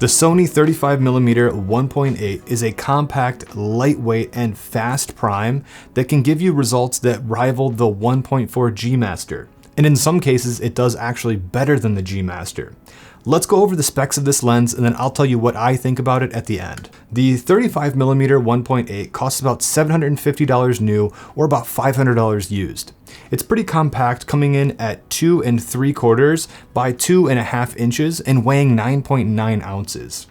The Sony 35mm 1.8 is a compact, lightweight, and fast prime that can give you results that rival the 1.4 G Master. And in some cases, it does actually better than the G Master. Let's go over the specs of this lens and then I'll tell you what I think about it at the end. The 35mm 1.8 costs about $750 new or about $500 used. It's pretty compact, coming in at 2 3/4 by 2.5 inches and weighing 9.9 ounces.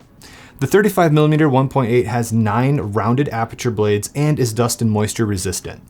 The 35mm 1.8 has 9 rounded aperture blades and is dust and moisture resistant.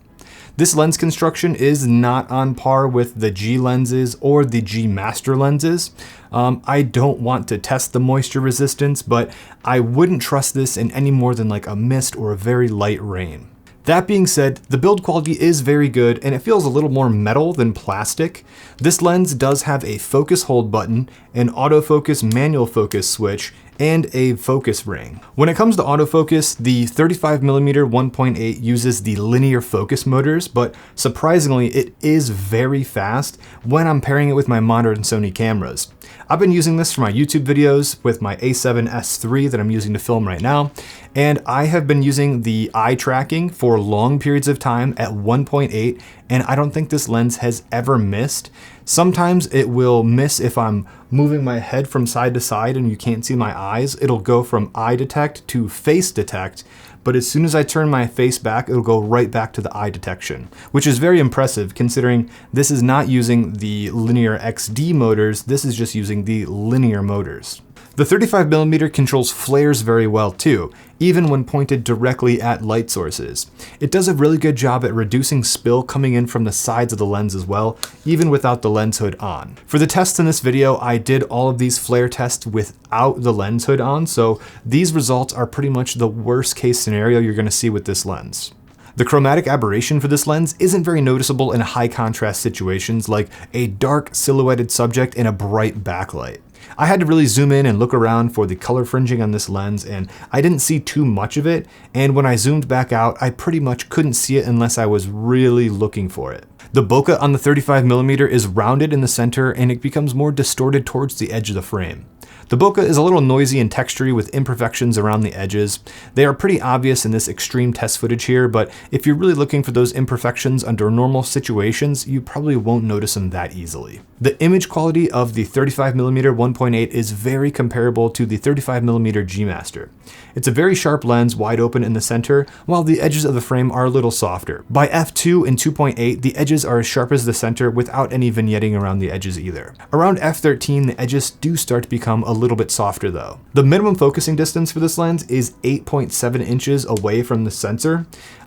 This lens construction is not on par with the G lenses or the G Master lenses. I don't want to test the moisture resistance, but I wouldn't trust this in any more than like a mist or a very light rain. That being said, the build quality is very good and it feels a little more metal than plastic. This lens does have a focus hold button, an autofocus manual focus switch, and a focus ring. When it comes to autofocus, the 35mm 1.8 uses the linear focus motors, but surprisingly, it is very fast when I'm pairing it with my modern Sony cameras. I've been using this for my YouTube videos with my A7S III that I'm using to film right now, and I have been using the eye tracking for long periods of time at 1.8, and I don't think this lens has ever missed. Sometimes it will miss if I'm moving my head from side to side and you can't see my eyes. It'll go from eye detect to face detect, but as soon as I turn my face back, it'll go right back to the eye detection, which is very impressive considering this is not using the linear XD motors, this is just using the linear motors. The 35mm controls flares very well too, even when pointed directly at light sources. It does a really good job at reducing spill coming in from the sides of the lens as well, even without the lens hood on. For the tests in this video, I did all of these flare tests without the lens hood on, so these results are pretty much the worst case scenario you're going to see with this lens. The chromatic aberration for this lens isn't very noticeable in high contrast situations like a dark silhouetted subject in a bright backlight. I had to really zoom in and look around for the color fringing on this lens, and I didn't see too much of it, and when I zoomed back out, I pretty much couldn't see it unless I was really looking for it. The bokeh on the 35mm is rounded in the center and it becomes more distorted towards the edge of the frame. The bokeh is a little noisy and textury with imperfections around the edges. They are pretty obvious in this extreme test footage here, but if you're really looking for those imperfections under normal situations, you probably won't notice them that easily. The image quality of the 35mm 1.8 is very comparable to the 35mm G Master. It's a very sharp lens, wide open in the center, while the edges of the frame are a little softer. By f2 and 2.8, the edges are as sharp as the center without any vignetting around the edges either. Around f13, the edges do start to become a little bit softer though. The minimum focusing distance for this lens is 8.7 inches away from the sensor.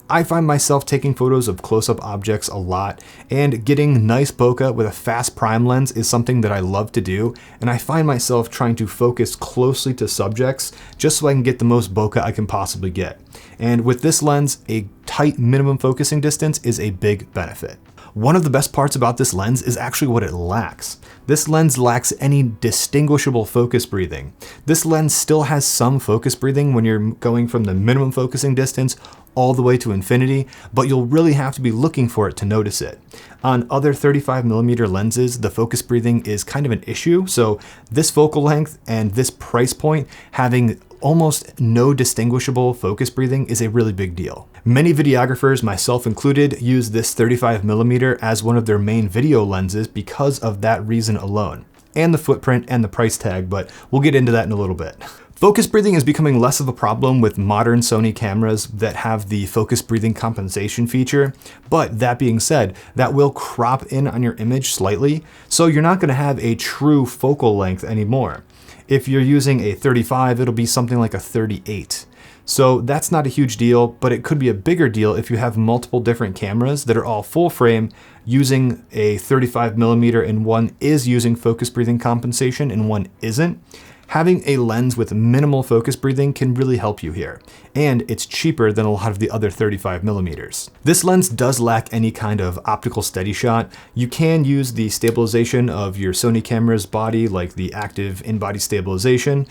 I find myself taking photos of close-up objects a lot, and getting nice bokeh with a fast prime lens is something that I love to do, and I find myself trying to focus closely to subjects just so I can get the most bokeh I can possibly get. And with this lens, a tight minimum focusing distance is a big benefit. One of the best parts about this lens is actually what it lacks. This lens lacks any distinguishable focus breathing. This lens still has some focus breathing when you're going from the minimum focusing distance all the way to infinity, but you'll really have to be looking for it to notice it. On other 35mm lenses, the focus breathing is kind of an issue, so this focal length and this price point having almost no distinguishable focus breathing is a really big deal. Many videographers, myself included, use this 35mm as one of their main video lenses because of that reason alone, and the footprint and the price tag, but we'll get into that in a little bit. Focus breathing is becoming less of a problem with modern Sony cameras that have the focus breathing compensation feature, but that being said, that will crop in on your image slightly, so you're not going to have a true focal length anymore. If you're using a 35, it'll be something like a 38. So that's not a huge deal, but it could be a bigger deal if you have multiple different cameras that are all full frame using a 35mm and one is using focus breathing compensation and one isn't. Having a lens with minimal focus breathing can really help you here, and it's cheaper than a lot of the other 35mm. This lens does lack any kind of optical steady shot. You can use the stabilization of your Sony camera's body, like the active in-body stabilization.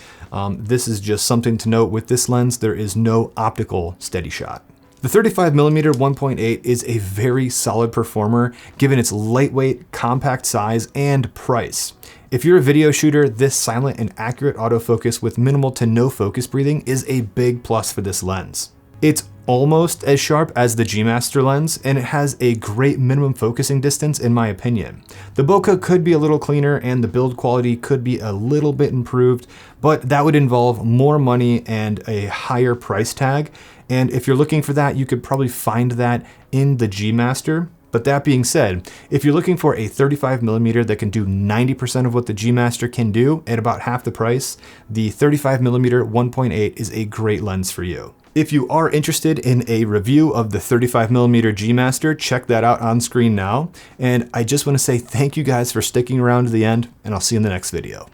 This is just something to note with this lens, there is no optical steady shot. The 35mm 1.8 is a very solid performer given its lightweight, compact size, and price. If you're a video shooter, this silent and accurate autofocus with minimal to no focus breathing is a big plus for this lens. It's almost as sharp as the G Master lens, and it has a great minimum focusing distance in my opinion. The Bokeh could be a little cleaner and the build quality could be a little bit improved, but that would involve more money and a higher price tag. And if you're looking for that, you could probably find that in the G Master. But that being said, if you're looking for a 35mm that can do 90% of what the G Master can do at about half the price, the 35mm 1.8 is a great lens for you. If you are interested in a review of the 35mm G Master, check that out on screen now. And I just want to say thank you guys for sticking around to the end, and I'll see you in the next video.